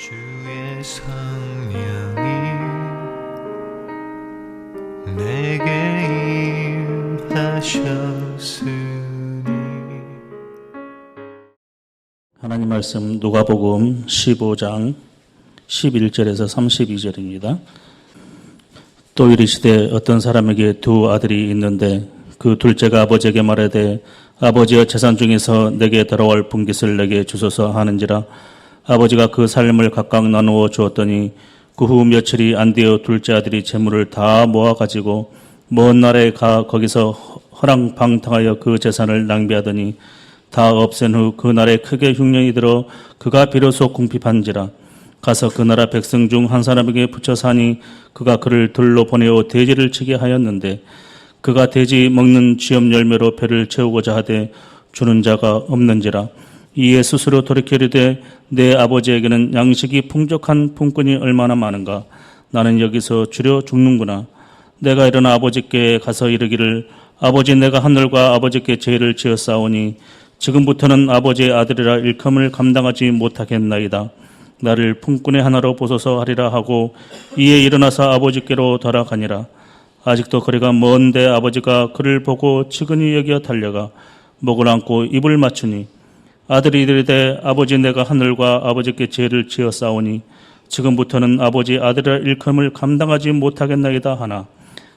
주의 성령이 내게 임하셨으니. 하나님 말씀 누가복음 15장 11절에서 32절입니다. 또 이르시되 어떤 사람에게 두 아들이 있는데 그 둘째가 아버지에게 말하되 아버지여 재산 중에서 내게 돌아올 분깃을 내게 주소서 하는지라. 아버지가 그 삶을 각각 나누어 주었더니 그 후 며칠이 안 되어 둘째 아들이 재물을 다 모아가지고 먼 나라에 가 거기서 허랑방탕하여 그 재산을 낭비하더니 다 없앤 후 그 날에 크게 흉년이 들어 그가 비로소 궁핍한지라. 가서 그 나라 백성 중 한 사람에게 붙여 사니 그가 그를 들로 보내어 돼지를 치게 하였는데 그가 돼지 먹는 쥐염 열매로 배를 채우고자 하되 주는 자가 없는지라. 이에 스스로 돌이켜 이르되 내 아버지에게는 양식이 풍족한 품꾼이 얼마나 많은가. 나는 여기서 주려 죽는구나. 내가 일어나 아버지께 가서 이르기를 아버지, 내가 하늘과 아버지께 죄를 지었사오니 지금부터는 아버지의 아들이라 일컴을 감당하지 못하겠나이다. 나를 품꾼의 하나로 보소서 하리라 하고 이에 일어나서 아버지께로 돌아가니라. 아직도 거리가 먼데 아버지가 그를 보고 측은히 여겨 달려가 목을 안고 입을 맞추니 아들이 이르되 아버지, 내가 하늘과 아버지께 죄를 지었사오니 지금부터는 아버지 아들이라 일컴을 감당하지 못하겠나이다 하나.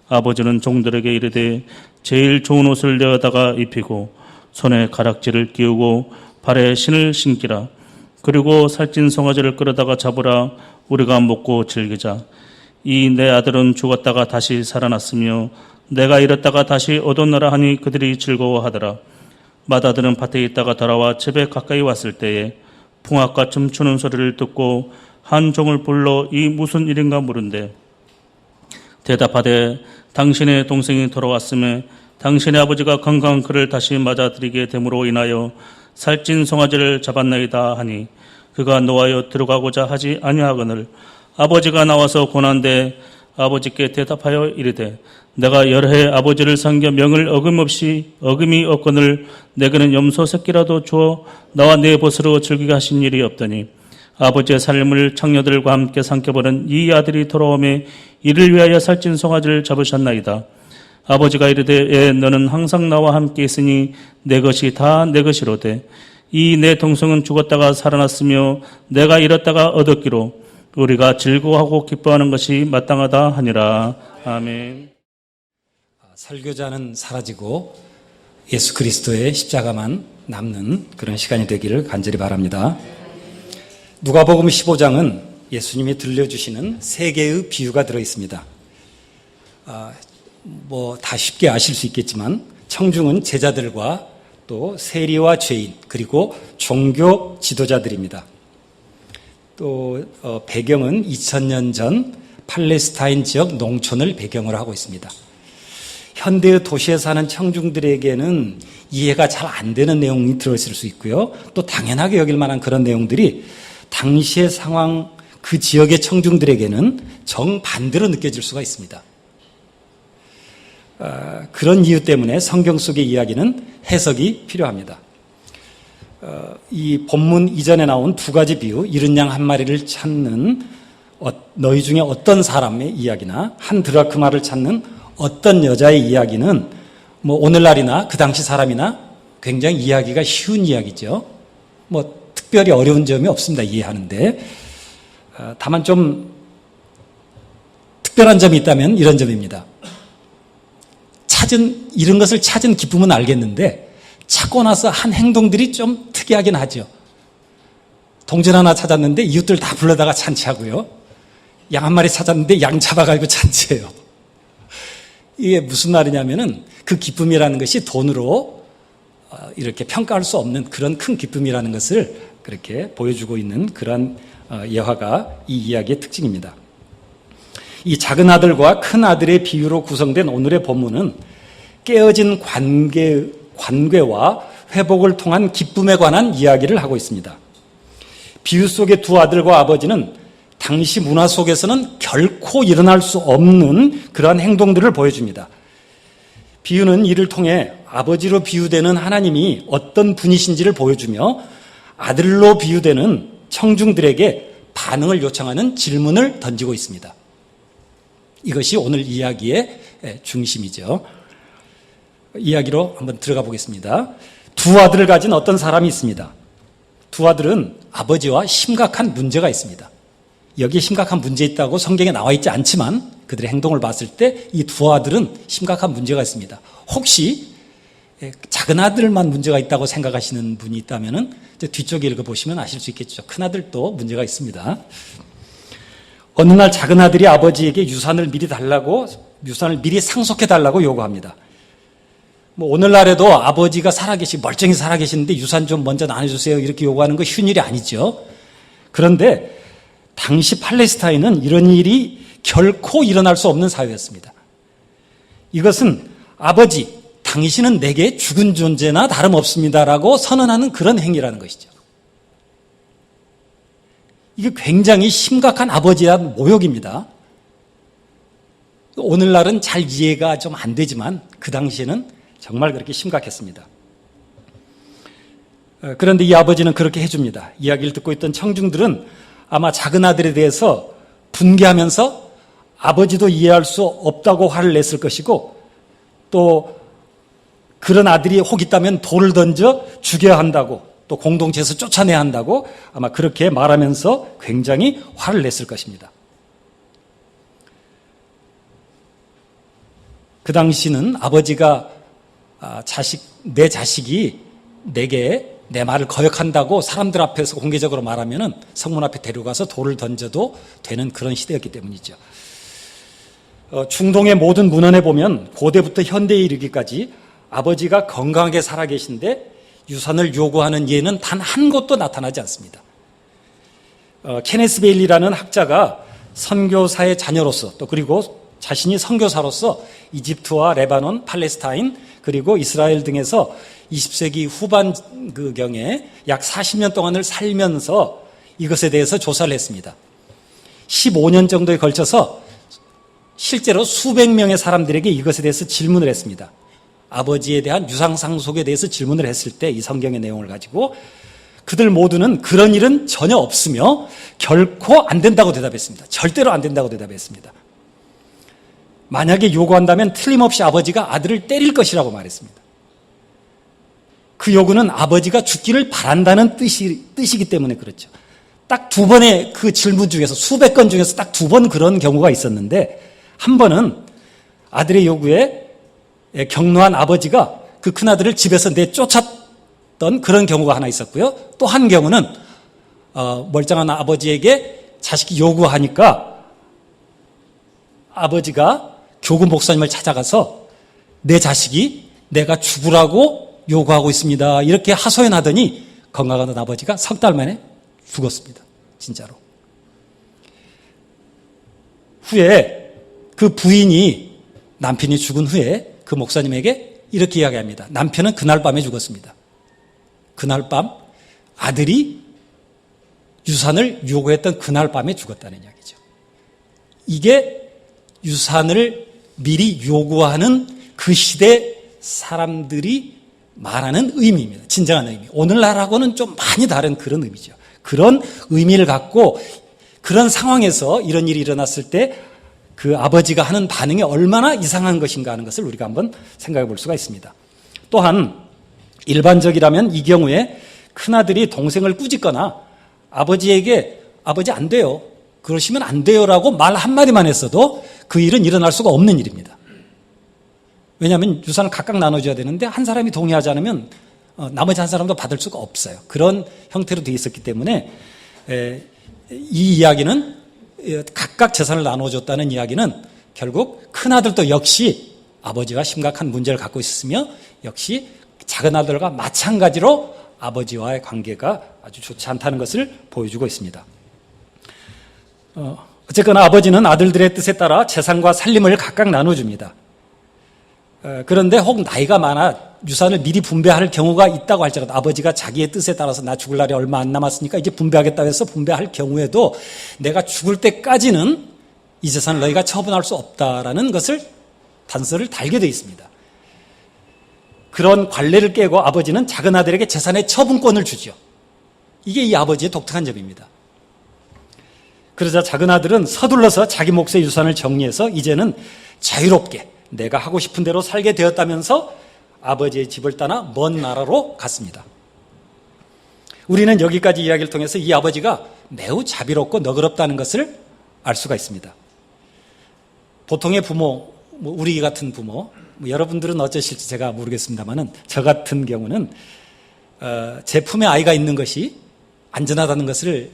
아버지는 종들에게 이르되 제일 좋은 옷을 내어다가 입히고 손에 가락지를 끼우고 발에 신을 신기라. 그리고 살찐 송아지를 끌어다가 잡으라. 우리가 먹고 즐기자. 이 내 아들은 죽었다가 다시 살아났으며 내가 잃었다가 다시 얻었노라 하니 그들이 즐거워하더라. 맏아들은 밭에 있다가 돌아와 집에 가까이 왔을 때에 풍악과 춤추는 소리를 듣고 한 종을 불러 이 무슨 일인가 물은데 대답하되 당신의 동생이 돌아왔음에 당신의 아버지가 건강한 그를 다시 맞아들이게 됨으로 인하여 살찐 송아지를 잡았나이다 하니 그가 노하여 들어가고자 하지 아니하거늘 아버지가 나와서 고난데 아버지께 대답하여 이르되 내가 여러 해 아버지를 섬겨 명을 어금이 없거늘 내게는 염소 새끼라도 주어 나와 내 벗으로 즐기게 하신 일이 없더니 아버지의 삶을 창녀들과 함께 삼켜버린 이 아들이 돌아오매 이를 위하여 살찐 송아지를 잡으셨나이다. 아버지가 이르되 너는 항상 나와 함께 있으니 내 것이 다 내 것이로되 이 내 동생은 죽었다가 살아났으며 내가 잃었다가 얻었기로 우리가 즐거워하고 기뻐하는 것이 마땅하다 하니라. 아멘. 설교자는 사라지고 예수 그리스도의 십자가만 남는 그런 시간이 되기를 간절히 바랍니다. 누가복음 15장은 예수님이 들려주시는 세 개의 비유가 들어있습니다. 다 쉽게 아실 수 있겠지만 청중은 제자들과 또 세리와 죄인 그리고 종교 지도자들입니다. 또 배경은 2000년 전 팔레스타인 지역 농촌을 배경으로 하고 있습니다. 현대의 도시에 사는 청중들에게는 이해가 잘 안 되는 내용이 들어있을 수 있고요. 또 당연하게 여길 만한 그런 내용들이 당시의 상황, 그 지역의 청중들에게는 정반대로 느껴질 수가 있습니다. 그런 이유 때문에 성경 속의 이야기는 해석이 필요합니다. 이 본문 이전에 나온 두 가지 비유, 잃은 양 한 마리를 찾는 너희 중에 어떤 사람의 이야기나 한 드라크마를 찾는 어떤 여자의 이야기는 오늘날이나 그 당시 사람이나 굉장히 이해하기가 쉬운 이야기죠. 특별히 어려운 점이 없습니다. 이해하는데. 다만 좀 특별한 점이 있다면 이런 점입니다. 이런 것을 찾은 기쁨은 알겠는데 찾고 나서 한 행동들이 좀 특이하긴 하죠. 동전 하나 찾았는데 이웃들 다 불러다가 잔치하고요. 양 한 마리 찾았는데 양 잡아가지고 잔치해요. 이게 무슨 말이냐면은 그 기쁨이라는 것이 돈으로 이렇게 평가할 수 없는 그런 큰 기쁨이라는 것을 그렇게 보여주고 있는 그런 예화가 이 이야기의 특징입니다. 이 작은 아들과 큰 아들의 비유로 구성된 오늘의 본문은 깨어진 관계와 회복을 통한 기쁨에 관한 이야기를 하고 있습니다. 비유 속의 두 아들과 아버지는 당시 문화 속에서는 결코 일어날 수 없는 그러한 행동들을 보여줍니다. 비유는 이를 통해 아버지로 비유되는 하나님이 어떤 분이신지를 보여주며 아들로 비유되는 청중들에게 반응을 요청하는 질문을 던지고 있습니다. 이것이 오늘 이야기의 중심이죠. 이야기로 한번 들어가 보겠습니다. 두 아들을 가진 어떤 사람이 있습니다. 두 아들은 아버지와 심각한 문제가 있습니다. 여기에 심각한 문제 있다고 성경에 나와 있지 않지만 그들의 행동을 봤을 때 이 두 아들은 심각한 문제가 있습니다. 혹시 작은 아들만 문제가 있다고 생각하시는 분이 있다면 뒤쪽에 읽어보시면 아실 수 있겠죠. 큰 아들도 문제가 있습니다. 어느 날 작은 아들이 아버지에게 유산을 미리 상속해 달라고 요구합니다. 오늘날에도 아버지가 멀쩡히 살아계시는데 유산 좀 먼저 나눠주세요 이렇게 요구하는 거 쉬운 일이 아니죠. 그런데 당시 팔레스타인은 이런 일이 결코 일어날 수 없는 사회였습니다. 이것은 아버지, 당신은 내게 죽은 존재나 다름없습니다라고 선언하는 그런 행위라는 것이죠. 이게 굉장히 심각한 아버지에 대한 모욕입니다. 오늘날은 잘 이해가 좀 안 되지만 그 당시에는 정말 그렇게 심각했습니다. 그런데 이 아버지는 그렇게 해줍니다. 이야기를 듣고 있던 청중들은 아마 작은 아들에 대해서 분개하면서 아버지도 이해할 수 없다고 화를 냈을 것이고 또 그런 아들이 혹 있다면 돌을 던져 죽여야 한다고 또 공동체에서 쫓아내야 한다고 아마 그렇게 말하면서 굉장히 화를 냈을 것입니다. 그 당시는 아버지가 내 자식이 내게 내 말을 거역한다고 사람들 앞에서 공개적으로 말하면은 성문 앞에 데려가서 돌을 던져도 되는 그런 시대였기 때문이죠. 중동의 모든 문헌에 보면 고대부터 현대에 이르기까지 아버지가 건강하게 살아계신데 유산을 요구하는 예는 단 한 곳도 나타나지 않습니다. 케네스 베일리라는 학자가 선교사의 자녀로서 또 그리고 자신이 선교사로서 이집트와 레바논, 팔레스타인 그리고 이스라엘 등에서 20세기 후반경에 약 40년 동안을 살면서 이것에 대해서 조사를 했습니다. 15년 정도에 걸쳐서 실제로 수백 명의 사람들에게 이것에 대해서 질문을 했습니다. 아버지에 대한 유상상속에 대해서 질문을 했을 때 이 성경의 내용을 가지고 그들 모두는 그런 일은 전혀 없으며 결코 안 된다고 대답했습니다. 절대로 안 된다고 대답했습니다. 만약에 요구한다면 틀림없이 아버지가 아들을 때릴 것이라고 말했습니다. 그 요구는 아버지가 죽기를 바란다는 뜻이기 때문에 그렇죠. 딱 두 번의 그 질문 중에서 수백 건 중에서 딱 두 번 그런 경우가 있었는데 한 번은 아들의 요구에 격노한 아버지가 그 큰아들을 집에서 내쫓았던 그런 경우가 하나 있었고요. 또 한 경우는 멀쩡한 아버지에게 자식이 요구하니까 아버지가 교구 목사님을 찾아가서 내 자식이 내가 죽으라고 요구하고 있습니다. 이렇게 하소연하더니 건강하던 아버지가 석 달 만에 죽었습니다. 진짜로. 후에 그 부인이 남편이 죽은 후에 그 목사님에게 이렇게 이야기합니다. 남편은 그날 밤에 죽었습니다. 그날 밤 아들이 유산을 요구했던 그날 밤에 죽었다는 이야기죠. 이게 유산을 미리 요구하는 그 시대 사람들이 말하는 의미입니다. 진정한 의미. 오늘날하고는 좀 많이 다른 그런 의미죠. 그런 의미를 갖고 그런 상황에서 이런 일이 일어났을 때 그 아버지가 하는 반응이 얼마나 이상한 것인가 하는 것을 우리가 한번 생각해 볼 수가 있습니다. 또한 일반적이라면 이 경우에 큰아들이 동생을 꾸짖거나 아버지에게 아버지 안 돼요. 그러시면 안 돼요라고 말 한마디만 했어도 그 일은 일어날 수가 없는 일입니다. 왜냐하면 유산을 각각 나눠줘야 되는데 한 사람이 동의하지 않으면 나머지 한 사람도 받을 수가 없어요. 그런 형태로 되어 있었기 때문에 이 이야기는 각각 재산을 나눠줬다는 이야기는 결국 큰아들도 역시 아버지와 심각한 문제를 갖고 있었으며 역시 작은 아들과 마찬가지로 아버지와의 관계가 아주 좋지 않다는 것을 보여주고 있습니다. 어쨌거나 아버지는 아들들의 뜻에 따라 재산과 살림을 각각 나눠줍니다. 그런데 혹 나이가 많아 유산을 미리 분배할 경우가 있다고 할지라도 아버지가 자기의 뜻에 따라서 나 죽을 날이 얼마 안 남았으니까 이제 분배하겠다고 해서 분배할 경우에도 내가 죽을 때까지는 이 재산을 너희가 처분할 수 없다라는 것을 단서를 달게 되어 있습니다. 그런 관례를 깨고 아버지는 작은 아들에게 재산의 처분권을 주죠. 이게 이 아버지의 독특한 점입니다. 그러자 작은 아들은 서둘러서 자기 몫의 유산을 정리해서 이제는 자유롭게 내가 하고 싶은 대로 살게 되었다면서 아버지의 집을 떠나 먼 나라로 갔습니다. 우리는 여기까지 이야기를 통해서 이 아버지가 매우 자비롭고 너그럽다는 것을 알 수가 있습니다. 보통의 부모, 우리 같은 부모, 여러분들은 어쩌실지 제가 모르겠습니다만은 저 같은 경우는 제 품에 아이가 있는 것이 안전하다는 것을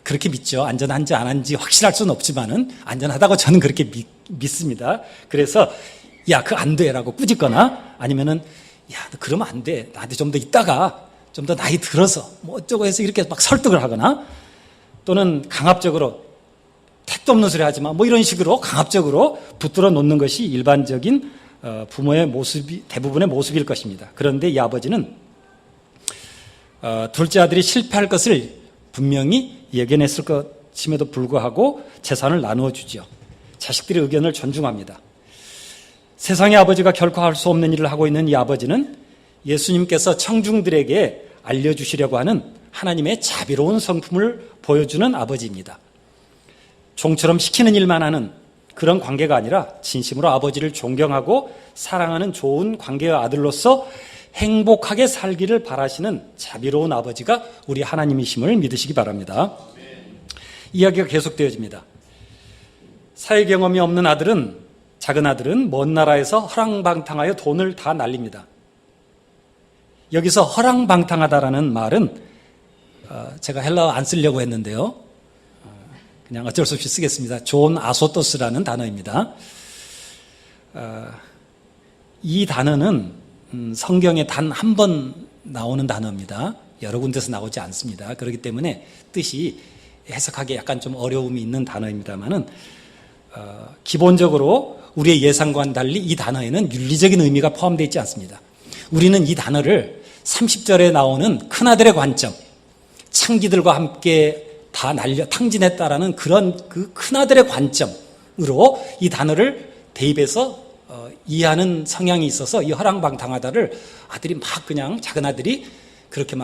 그렇게 믿죠. 안전한지 안 한지 확실할 수는 없지만은 안전하다고 저는 그렇게 믿습니다. 그래서 야, 그거 안 돼라고 꾸짖거나 아니면은 야, 너 그러면 안 돼. 나한테 좀 더 있다가 좀 더 나이 들어서 뭐 어쩌고 해서 이렇게 막 설득을 하거나 또는 강압적으로 택도 없는 소리 하지 마. 뭐 이런 식으로 강압적으로 붙들어 놓는 것이 일반적인 부모의 모습이 대부분의 모습일 것입니다. 그런데 이 아버지는 둘째 아들이 실패할 것을 분명히 예견했을 것임에도 불구하고 재산을 나누어 주죠. 자식들의 의견을 존중합니다. 세상의 아버지가 결코 할 수 없는 일을 하고 있는 이 아버지는 예수님께서 청중들에게 알려주시려고 하는 하나님의 자비로운 성품을 보여주는 아버지입니다. 종처럼 시키는 일만 하는 그런 관계가 아니라 진심으로 아버지를 존경하고 사랑하는 좋은 관계의 아들로서 행복하게 살기를 바라시는 자비로운 아버지가 우리 하나님이심을 믿으시기 바랍니다. 이야기가 계속되어집니다. 사회 경험이 없는 아들은, 작은 아들은 먼 나라에서 허랑방탕하여 돈을 다 날립니다. 여기서 허랑방탕하다라는 말은 제가 헬라어 안 쓰려고 했는데요. 그냥 어쩔 수 없이 쓰겠습니다. 존 아소토스라는 단어입니다. 이 단어는 성경에 단 한 번 나오는 단어입니다. 여러 군데서 나오지 않습니다. 그렇기 때문에 뜻이 해석하기 약간 좀 어려움이 있는 단어입니다만은 기본적으로 우리의 예상과는 달리 이 단어에는 윤리적인 의미가 포함되어 있지 않습니다. 우리는 이 단어를 30절에 나오는 큰아들의 관점, 창기들과 함께 다 탕진했다라는 그런 그 큰아들의 관점으로 이 단어를 대입해서 이해하는 성향이 있어서 이 허랑방탕하다를 아들이 막 그냥 작은 아들이 그렇게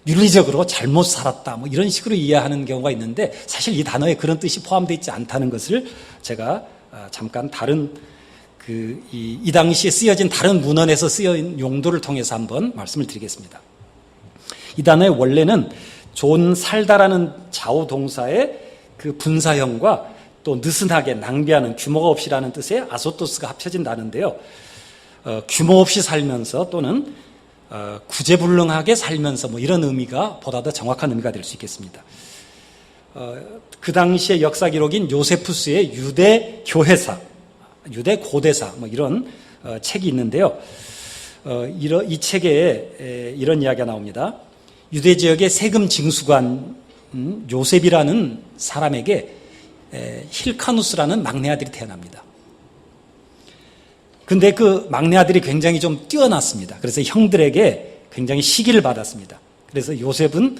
윤리적으로 잘못 살았다 뭐 이런 식으로 이해하는 경우가 있는데 사실 이 단어에 그런 뜻이 포함되어 있지 않다는 것을 제가 잠깐 다른 이 당시에 쓰여진 다른 문헌에서 쓰여진 용도를 통해서 한번 말씀을 드리겠습니다. 이 단어의 원래는 존 살다라는 좌우 동사의 그 분사형과 또 느슨하게 낭비하는 규모가 없이라는 뜻의 아소토스가 합쳐진 단어인데요. 규모 없이 살면서 또는 구제불능하게 살면서 뭐 이런 의미가 보다 더 정확한 의미가 될 수 있겠습니다. 그 당시의 역사 기록인 요세푸스의 유대 교회사, 유대 고대사 뭐 이런 책이 있는데요. 이 책에 이런 이야기가 나옵니다. 유대 지역의 세금 징수관 요셉이라는 사람에게 힐카누스라는 막내 아들이 태어납니다. 근데 그 막내 아들이 굉장히 좀 뛰어났습니다. 그래서 형들에게 굉장히 시기를 받았습니다. 그래서 요셉은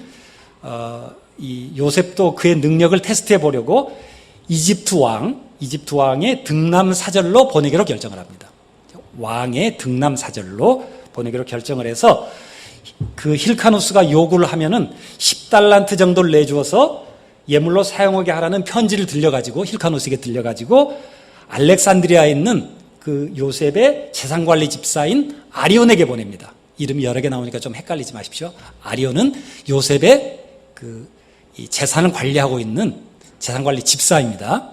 이 요셉도 그의 능력을 테스트해 보려고 이집트 왕의 등남 사절로 보내기로 결정을 합니다. 왕의 등남 사절로 보내기로 결정을 해서 그 힐카누스가 요구를 하면은 10달란트 정도를 내주어서 예물로 사용하게 하라는 편지를 들려가지고 힐카누스에게 들려가지고 알렉산드리아에 있는 그 요셉의 재산관리 집사인 아리온에게 보냅니다. 이름이 여러 개 나오니까 좀 헷갈리지 마십시오. 아리온은 요셉의 이 재산을 관리하고 있는 재산관리 집사입니다.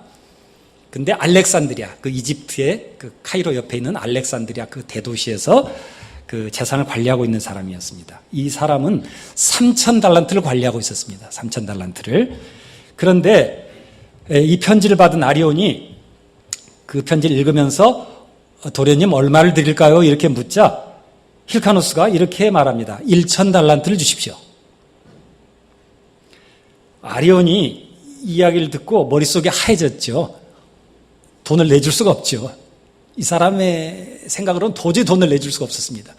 근데 알렉산드리아, 그 이집트의 그 카이로 옆에 있는 알렉산드리아 그 대도시에서 그 재산을 관리하고 있는 사람이었습니다. 이 사람은 3,000달란트를 관리하고 있었습니다. 3,000달란트를. 그런데 이 편지를 받은 아리온이 그 편지를 읽으면서 도련님 얼마를 드릴까요? 이렇게 묻자 힐카누스가 이렇게 말합니다. 1,000달란트를 주십시오. 아리온이 이야기를 듣고 머릿속에 하얘졌죠. 돈을 내줄 수가 없죠. 이 사람의 생각으로는 도저히 돈을 내줄 수가 없었습니다.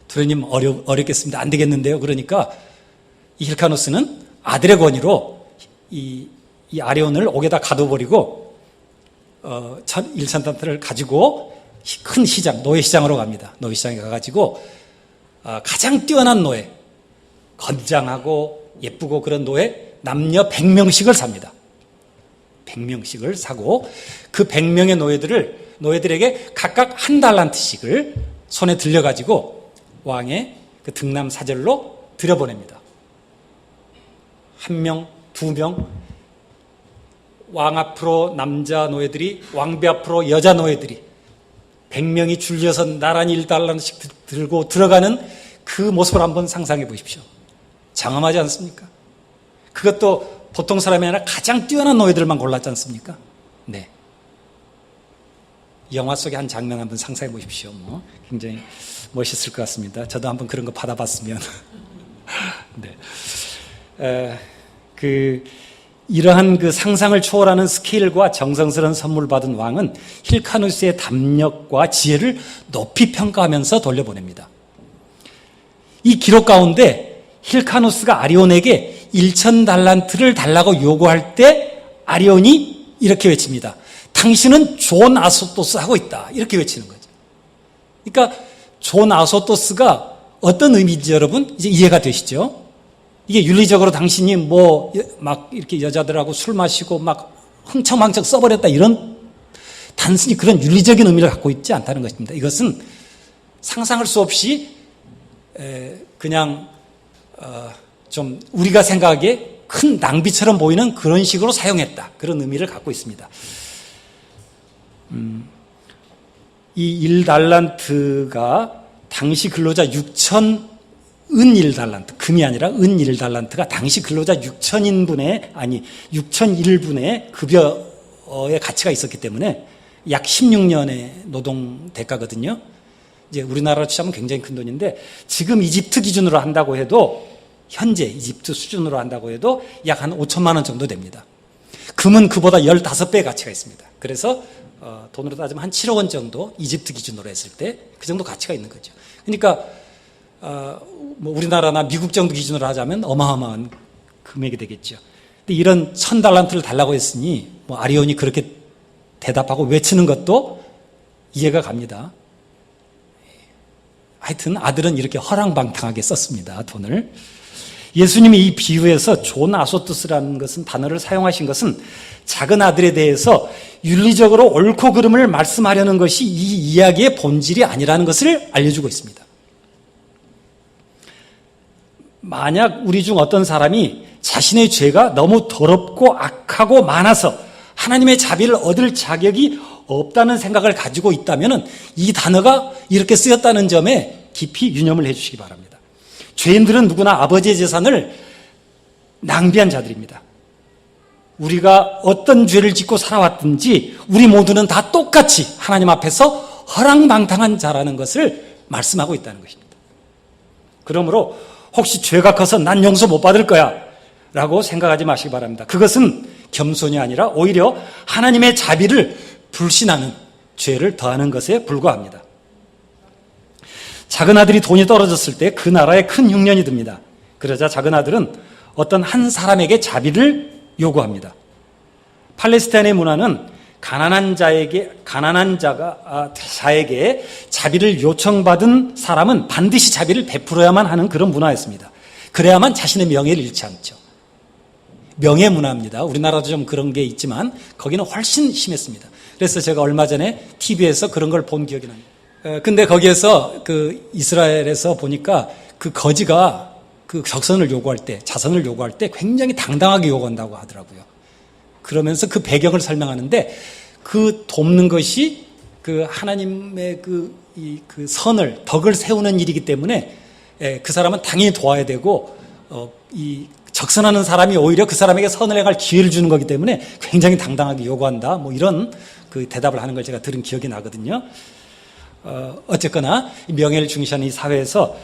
도련님 어렵겠습니다. 안 되겠는데요. 그러니까 이 힐카누스는 아들의 권위로 이 아리온을 옥에다 가둬버리고 1,000달란트를 가지고 큰 시장, 노예 시장으로 갑니다. 노예 시장에 가가지고 가장 뛰어난 노예, 건장하고 예쁘고 그런 노예 남녀 100명씩을 삽니다. 100명씩을 사고 그 100명의 노예들에게 각각 한 달란트씩을 손에 들려가지고 왕의 그 등남 사절로 들여보냅니다. 1명, 2명, 왕 앞으로 남자 노예들이, 왕비 앞으로 여자 노예들이 100명이 줄려서 나란히 1달란트씩 들고 들어가는 그 모습을 한번 상상해 보십시오. 장엄하지 않습니까? 그것도 보통 사람이 아니라 가장 뛰어난 노예들만 골랐지 않습니까? 네. 영화 속의 한 장면 한번 상상해 보십시오. 굉장히 멋있을 것 같습니다. 저도 한번 그런 거 받아봤으면. 네. 이러한 그 상상을 초월하는 스케일과 정성스러운 선물을 받은 왕은 힐카누스의 담력과 지혜를 높이 평가하면서 돌려보냅니다. 이 기록 가운데 힐카누스가 아리온에게 1000달란트를 달라고 요구할 때 아리온이 이렇게 외칩니다. 당신은 존 아소토스하고 있다. 이렇게 외치는 거죠. 그러니까 존 아소토스가 어떤 의미인지 여러분 이제 이해가 되시죠? 이게 윤리적으로 당신이 막 이렇게 여자들하고 술 마시고 막 흥청망청 써버렸다 이런 단순히 그런 윤리적인 의미를 갖고 있지 않다는 것입니다. 이것은 상상할 수 없이 그냥 좀 우리가 생각하기에 큰 낭비처럼 보이는 그런 식으로 사용했다. 그런 의미를 갖고 있습니다. 이 1달란트가 당시 근로자 6천 은 1달란트, 금이 아니라 은 1달란트가 당시 근로자 6,001분의 급여의 가치가 있었기 때문에 약 16년의 노동 대가거든요. 이제 우리나라로 치자면 굉장히 큰 돈인데 지금 이집트 기준으로 한다고 해도 현재 이집트 수준으로 한다고 해도 약 한 5천만 원 정도 됩니다. 금은 그보다 15배의 가치가 있습니다. 그래서 돈으로 따지면 한 7억 원 정도 이집트 기준으로 했을 때 그 정도 가치가 있는 거죠. 그러니까 우리나라나 미국 정도 기준으로 하자면 어마어마한 금액이 되겠죠. 근데 이런 1000달란트를 달라고 했으니 아리온이 그렇게 대답하고 외치는 것도 이해가 갑니다. 하여튼 아들은 이렇게 허랑방탕하게 썼습니다. 돈을. 예수님이 이 비유에서 존 아소투스라는 것은 단어를 사용하신 것은 작은 아들에 대해서 윤리적으로 옳고 그름을 말씀하려는 것이 이 이야기의 본질이 아니라는 것을 알려주고 있습니다. 만약 우리 중 어떤 사람이 자신의 죄가 너무 더럽고 악하고 많아서 하나님의 자비를 얻을 자격이 없다는 생각을 가지고 있다면 이 단어가 이렇게 쓰였다는 점에 깊이 유념을 해 주시기 바랍니다. 죄인들은 누구나 아버지의 재산을 낭비한 자들입니다. 우리가 어떤 죄를 짓고 살아왔든지 우리 모두는 다 똑같이 하나님 앞에서 허랑방탕한 자라는 것을 말씀하고 있다는 것입니다. 그러므로 혹시 죄가 커서 난 용서 못 받을 거야 라고 생각하지 마시기 바랍니다. 그것은 겸손이 아니라 오히려 하나님의 자비를 불신하는 죄를 더하는 것에 불과합니다. 작은 아들이 돈이 떨어졌을 때 그 나라에 큰 흉년이 듭니다. 그러자 작은 아들은 어떤 한 사람에게 자비를 요구합니다. 팔레스타인의 문화는 가난한 자에게 자비를 요청받은 사람은 반드시 자비를 베풀어야만 하는 그런 문화였습니다. 그래야만 자신의 명예를 잃지 않죠. 명예 문화입니다. 우리나라도 좀 그런 게 있지만 거기는 훨씬 심했습니다. 그래서 제가 얼마 전에 TV에서 그런 걸 본 기억이 납니다. 근데 거기에서 그 이스라엘에서 보니까 그 거지가 그 자선을 요구할 때 굉장히 당당하게 요구한다고 하더라고요. 그러면서 그 배경을 설명하는데 그 돕는 것이 그 하나님의 그 선을, 덕을 세우는 일이기 때문에 그 사람은 당연히 도와야 되고 이 적선하는 사람이 오히려 그 사람에게 선을 행할 기회를 주는 거기 때문에 굉장히 당당하게 요구한다. 이런 그 대답을 하는 걸 제가 들은 기억이 나거든요. 어쨌거나 명예를 중시하는 이 사회에서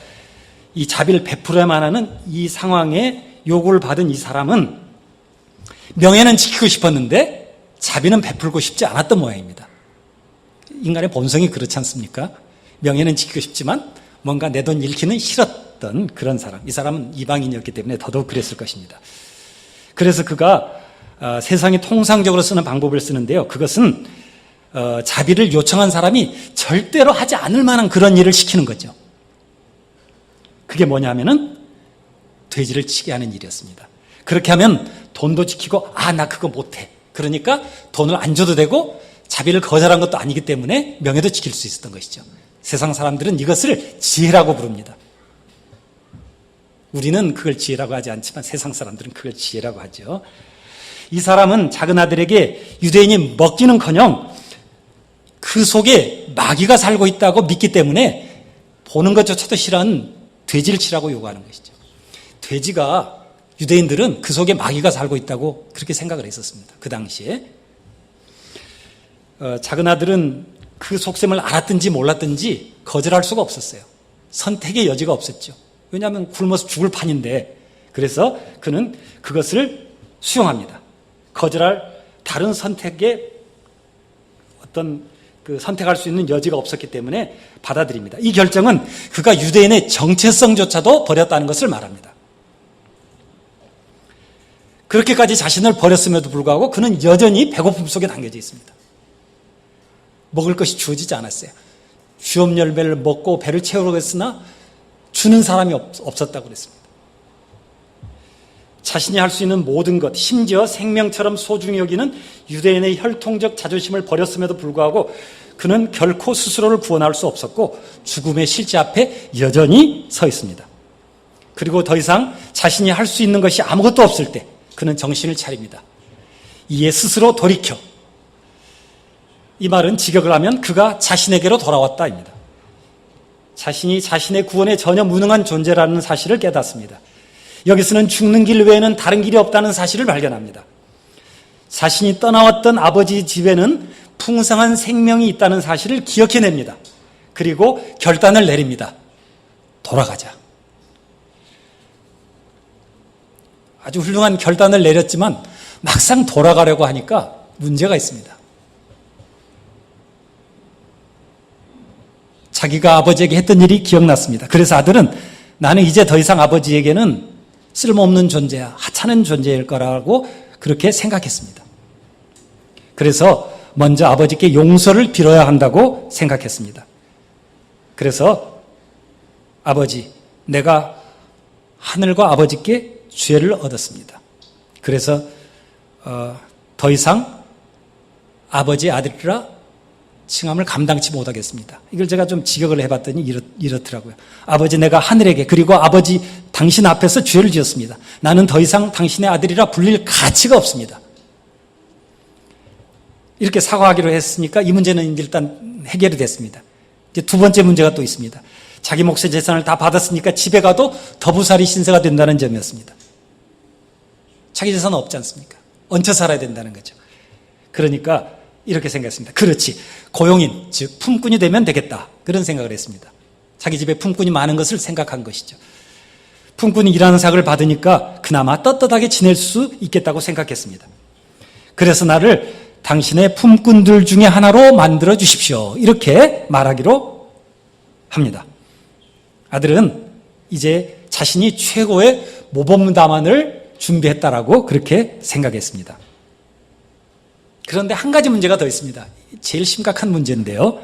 이 자비를 베풀어야만 하는 이 상황에 요구를 받은 이 사람은 명예는 지키고 싶었는데 자비는 베풀고 싶지 않았던 모양입니다. 인간의 본성이 그렇지 않습니까? 명예는 지키고 싶지만 뭔가 내 돈 잃기는 싫었던 그런 사람. 이 사람은 이방인이었기 때문에 더더욱 그랬을 것입니다. 그래서 그가 세상이 통상적으로 쓰는 방법을 쓰는데요. 그것은 자비를 요청한 사람이 절대로 하지 않을 만한 그런 일을 시키는 거죠. 그게 뭐냐면은 돼지를 치게 하는 일이었습니다. 그렇게 하면 돈도 지키고 나 그거 못해. 그러니까 돈을 안 줘도 되고 자비를 거절한 것도 아니기 때문에 명예도 지킬 수 있었던 것이죠. 세상 사람들은 이것을 지혜라고 부릅니다. 우리는 그걸 지혜라고 하지 않지만 세상 사람들은 그걸 지혜라고 하죠. 이 사람은 작은 아들에게 유대인이 먹기는커녕 그 속에 마귀가 살고 있다고 믿기 때문에 보는 것조차도 싫어하는 돼지를 치라고 요구하는 것이죠. 돼지가 유대인들은 그 속에 마귀가 살고 있다고 그렇게 생각을 했었습니다. 그 당시에. 작은 아들은 그 속셈을 알았든지 몰랐든지 거절할 수가 없었어요. 선택의 여지가 없었죠. 왜냐하면 굶어서 죽을 판인데. 그래서 그는 그것을 수용합니다. 거절할 다른 선택에 어떤 선택할 수 있는 여지가 없었기 때문에 받아들입니다. 이 결정은 그가 유대인의 정체성조차도 버렸다는 것을 말합니다. 그렇게까지 자신을 버렸음에도 불구하고 그는 여전히 배고픔 속에 담겨져 있습니다. 먹을 것이 주어지지 않았어요. 주업 열매를 먹고 배를 채우려고 했으나 주는 사람이 없었다고 그랬습니다. 자신이 할 수 있는 모든 것, 심지어 생명처럼 소중히 여기는 유대인의 혈통적 자존심을 버렸음에도 불구하고 그는 결코 스스로를 구원할 수 없었고 죽음의 실제 앞에 여전히 서 있습니다. 그리고 더 이상 자신이 할 수 있는 것이 아무것도 없을 때 그는 정신을 차립니다. 이에 스스로 돌이켜. 이 말은 직역을 하면 그가 자신에게로 돌아왔다입니다. 자신이 자신의 구원에 전혀 무능한 존재라는 사실을 깨닫습니다. 여기서는 죽는 길 외에는 다른 길이 없다는 사실을 발견합니다. 자신이 떠나왔던 아버지 집에는 풍성한 생명이 있다는 사실을 기억해냅니다. 그리고 결단을 내립니다. 돌아가자. 아주 훌륭한 결단을 내렸지만 막상 돌아가려고 하니까 문제가 있습니다. 자기가 아버지에게 했던 일이 기억났습니다. 그래서 아들은 나는 이제 더 이상 아버지에게는 쓸모없는 존재야, 하찮은 존재일 거라고 그렇게 생각했습니다. 그래서 먼저 아버지께 용서를 빌어야 한다고 생각했습니다. 그래서 아버지, 내가 하늘과 아버지께 죄를 얻었습니다. 그래서 더 이상 아버지의 아들이라 칭함을 감당치 못하겠습니다. 이걸 제가 좀 직역을 해봤더니 이렇더라고요. 아버지, 내가 하늘에게 그리고 아버지 당신 앞에서 죄를 지었습니다. 나는 더 이상 당신의 아들이라 불릴 가치가 없습니다. 이렇게 사과하기로 했으니까 이 문제는 일단 해결이 됐습니다. 이제 두 번째 문제가 또 있습니다. 자기 몫의 재산을 다 받았으니까 집에 가도 더부살이 신세가 된다는 점이었습니다. 자기 재산은 없지 않습니까? 얹혀 살아야 된다는 거죠. 그러니까 이렇게 생각했습니다. 그렇지, 고용인, 즉 품꾼이 되면 되겠다, 그런 생각을 했습니다. 자기 집에 품꾼이 많은 것을 생각한 것이죠. 품꾼이 일하는 삭을 받으니까 그나마 떳떳하게 지낼 수 있겠다고 생각했습니다. 그래서 나를 당신의 품꾼들 중에 하나로 만들어 주십시오, 이렇게 말하기로 합니다. 아들은 이제 자신이 최고의 모범담안을 준비했다라고 그렇게 생각했습니다. 그런데 한 가지 문제가 더 있습니다. 제일 심각한 문제인데요.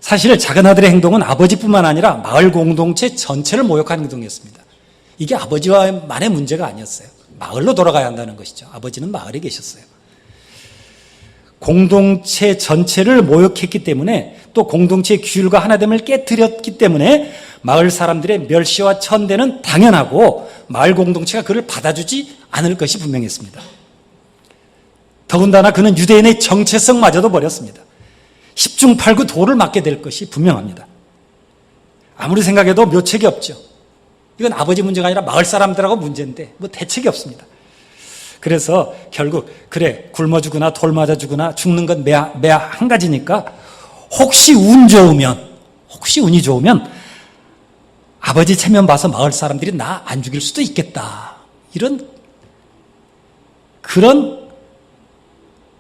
사실 작은 아들의 행동은 아버지뿐만 아니라 마을 공동체 전체를 모욕한 행동이었습니다. 이게 아버지와만의 문제가 아니었어요. 마을로 돌아가야 한다는 것이죠. 아버지는 마을에 계셨어요. 공동체 전체를 모욕했기 때문에 또 공동체의 규율과 하나됨을 깨뜨렸기 때문에 마을 사람들의 멸시와 천대는 당연하고 마을 공동체가 그를 받아주지 않을 것이 분명했습니다. 더군다나 그는 유대인의 정체성마저도 버렸습니다. 10중 8구 도를 맞게 될 것이 분명합니다. 아무리 생각해도 묘책이 없죠. 이건 아버지 문제가 아니라 마을 사람들하고 문제인데 뭐 대책이 없습니다. 그래서 결국 그래, 굶어 죽으나 돌 맞아 죽으나 죽는 건 매 한 가지니까 혹시 운이 좋으면 아버지 체면 봐서 마을 사람들이 나 안 죽일 수도 있겠다, 그런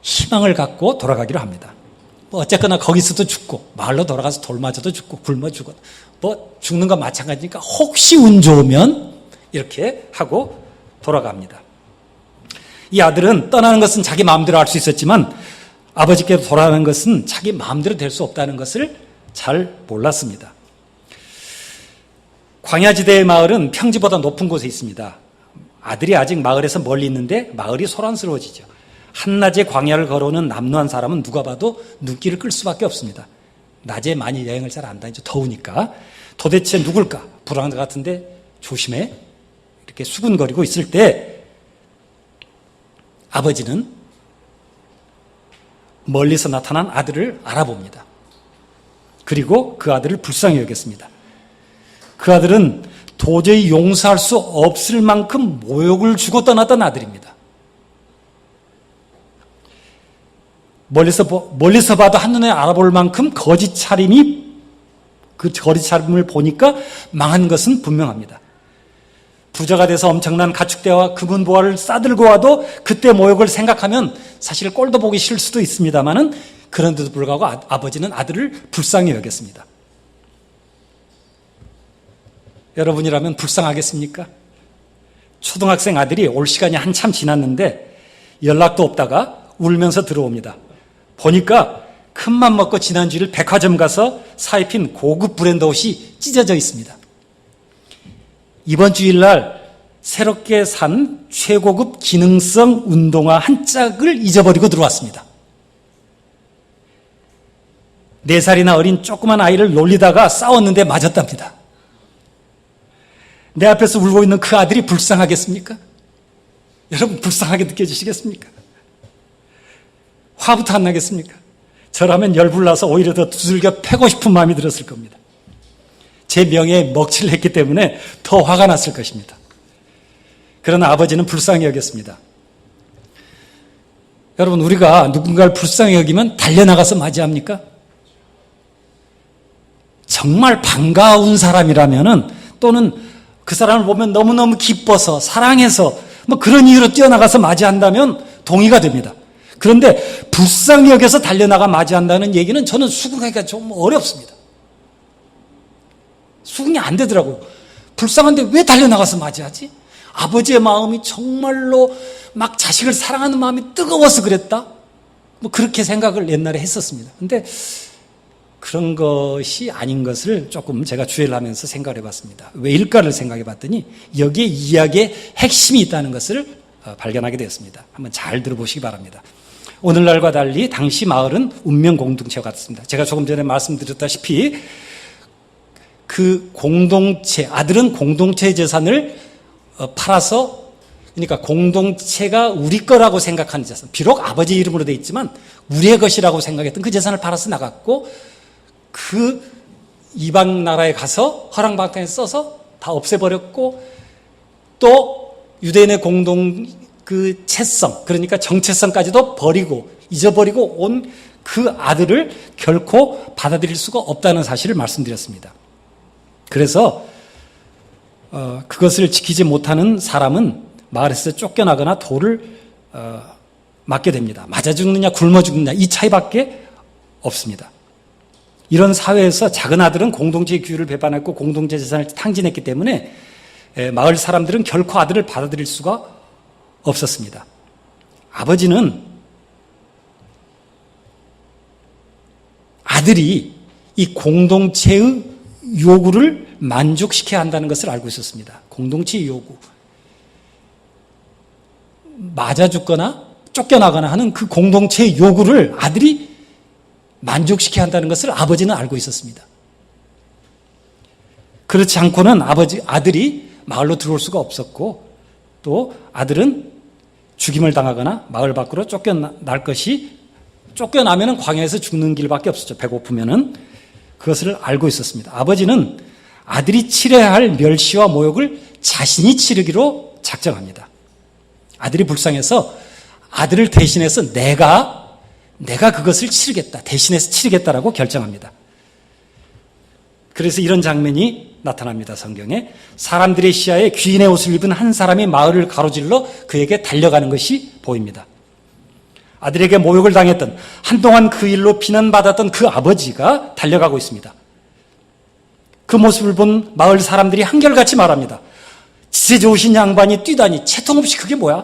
희망을 갖고 돌아가기로 합니다. 뭐 어쨌거나 거기서도 죽고 마을로 돌아가서 돌 맞아도 죽고 굶어 죽어 뭐 죽는 건 마찬가지니까 혹시 운 좋으면 이렇게 하고 돌아갑니다. 이 아들은 떠나는 것은 자기 마음대로 할 수 있었지만 아버지께로 돌아가는 것은 자기 마음대로 될 수 없다는 것을 잘 몰랐습니다. 광야지대의 마을은 평지보다 높은 곳에 있습니다. 아들이 아직 마을에서 멀리 있는데 마을이 소란스러워지죠. 한낮에 광야를 걸어오는 남루한 사람은 누가 봐도 눈길을 끌 수밖에 없습니다. 낮에 많이 여행을 잘 안 다니죠. 더우니까. 도대체 누굴까? 불안한 것 같은데 조심해. 이렇게 수군거리고 있을 때 아버지는 멀리서 나타난 아들을 알아봅니다. 그리고 그 아들을 불쌍히 여겼습니다. 그 아들은 도저히 용서할 수 없을 만큼 모욕을 주고 떠났던 아들입니다. 멀리서 봐도 한눈에 알아볼 만큼 거짓 차림을 보니까 망한 것은 분명합니다. 부자가 돼서 엄청난 가축대와 금은 보화를 싸들고 와도 그때 모욕을 생각하면 사실 꼴도 보기 싫을 수도 있습니다만은 그런데도 불구하고 아버지는 아들을 불쌍히 여겼습니다. 여러분이라면 불쌍하겠습니까? 초등학생 아들이 올 시간이 한참 지났는데 연락도 없다가 울면서 들어옵니다. 보니까 큰맘 먹고 지난 주일 백화점 가서 사입힌 고급 브랜드 옷이 찢어져 있습니다. 이번 주일날 새롭게 산 최고급 기능성 운동화 한 짝을 잊어버리고 들어왔습니다. 4살이나 어린 조그만 아이를 놀리다가 싸웠는데 맞았답니다. 내 앞에서 울고 있는 그 아들이 불쌍하겠습니까? 여러분 불쌍하게 느껴지시겠습니까? 화부터 안 나겠습니까? 저라면 열불나서 오히려 더 두들겨 패고 싶은 마음이 들었을 겁니다. 제 명예에 먹칠을 했기 때문에 더 화가 났을 것입니다. 그러나 아버지는 불쌍히 여겼습니다. 여러분 우리가 누군가를 불쌍히 여기면 달려나가서 맞이합니까? 정말 반가운 사람이라면은 또는 그 사람을 보면 너무너무 기뻐서 사랑해서 뭐 그런 이유로 뛰어나가서 맞이한다면 동의가 됩니다. 그런데 불쌍히 여겨서 달려나가 맞이한다는 얘기는 저는 수긍하기가 좀 어렵습니다. 수긍이 안 되더라고요. 불쌍한데 왜 달려나가서 맞이하지? 아버지의 마음이 정말로 막 자식을 사랑하는 마음이 뜨거워서 그랬다? 뭐 그렇게 생각을 옛날에 했었습니다. 근데 그런 것이 아닌 것을 조금 제가 주의를 하면서 생각을 해봤습니다. 왜일까를 생각해 봤더니 여기에 이야기의 핵심이 있다는 것을 발견하게 되었습니다. 한번 잘 들어보시기 바랍니다. 오늘날과 달리 당시 마을은 운명 공동체와 같습니다. 제가 조금 전에 말씀드렸다시피 그 공동체, 아들은 공동체의 재산을 팔아서, 그러니까 공동체가 우리 거라고 생각하는 재산, 비록 아버지 이름으로 되어 있지만 우리의 것이라고 생각했던 그 재산을 팔아서 나갔고 그 이방 나라에 가서 허랑방탕에 써서 다 없애버렸고 또 유대인의 공동 그 채성, 그러니까 정체성까지도 버리고 잊어버리고 온 그 아들을 결코 받아들일 수가 없다는 사실을 말씀드렸습니다. 그래서 그것을 지키지 못하는 사람은 마을에서 쫓겨나거나 돌을 맞게 됩니다. 맞아 죽느냐 굶어 죽느냐 이 차이밖에 없습니다. 이런 사회에서 작은 아들은 공동체의 규율을 배반했고 공동체 재산을 탕진했기 때문에 마을 사람들은 결코 아들을 받아들일 수가 없었습니다. 아버지는 아들이 이 공동체의 요구를 만족시켜야 한다는 것을 알고 있었습니다. 공동체의 요구. 맞아 죽거나 쫓겨나거나 하는 그 공동체의 요구를 아들이 만족시켜야 한다는 것을 아버지는 알고 있었습니다. 그렇지 않고는 아들이 마을로 들어올 수가 없었고 또 아들은 죽임을 당하거나 마을 밖으로 쫓겨나면 광야에서 죽는 길밖에 없었죠. 배고프면은. 그것을 알고 있었습니다. 아버지는 아들이 치러야 할 멸시와 모욕을 자신이 치르기로 작정합니다. 아들이 불쌍해서 아들을 대신해서 내가 그것을 치르겠다. 대신해서 치르겠다라고 결정합니다. 그래서 이런 장면이 나타납니다. 성경에. 사람들의 시야에 귀인의 옷을 입은 한 사람이 마을을 가로질러 그에게 달려가는 것이 보입니다. 아들에게 모욕을 당했던, 한동안 그 일로 비난받았던 그 아버지가 달려가고 있습니다. 그 모습을 본 마을 사람들이 한결같이 말합니다. 지세 좋으신 양반이 뛰다니 채통 없이 그게 뭐야?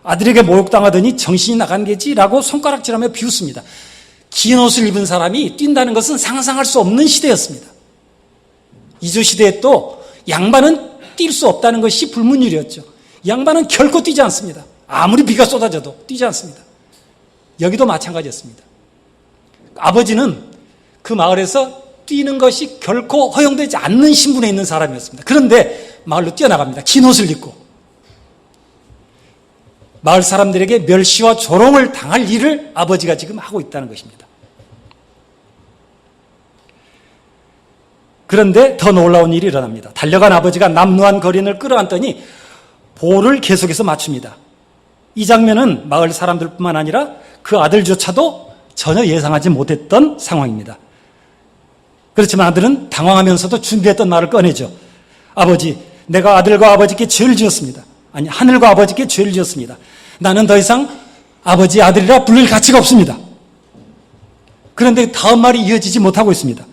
아들에게 모욕당하더니 정신이 나간 게지라고 손가락질하며 비웃습니다. 긴 옷을 입은 사람이 뛴다는 것은 상상할 수 없는 시대였습니다. 이조 시대에 또 양반은 뛸 수 없다는 것이 불문율이었죠. 양반은 결코 뛰지 않습니다. 아무리 비가 쏟아져도 뛰지 않습니다. 여기도 마찬가지였습니다. 아버지는 그 마을에서 뛰는 것이 결코 허용되지 않는 신분에 있는 사람이었습니다. 그런데 마을로 뛰어나갑니다. 긴 옷을 입고. 마을 사람들에게 멸시와 조롱을 당할 일을 아버지가 지금 하고 있다는 것입니다. 그런데 더 놀라운 일이 일어납니다. 달려간 아버지가 남루한 거린을 끌어안더니 볼을 계속해서 맞춥니다. 이 장면은 마을 사람들뿐만 아니라 그 아들조차도 전혀 예상하지 못했던 상황입니다. 그렇지만 아들은 당황하면서도 준비했던 말을 꺼내죠. 아버지, 내가 아들과 아버지께 죄를 지었습니다. 아니, 하늘과 아버지께 죄를 지었습니다. 나는 더 이상 아버지, 아들이라 부를 가치가 없습니다. 그런데 다음 말이 이어지지 못하고 있습니다.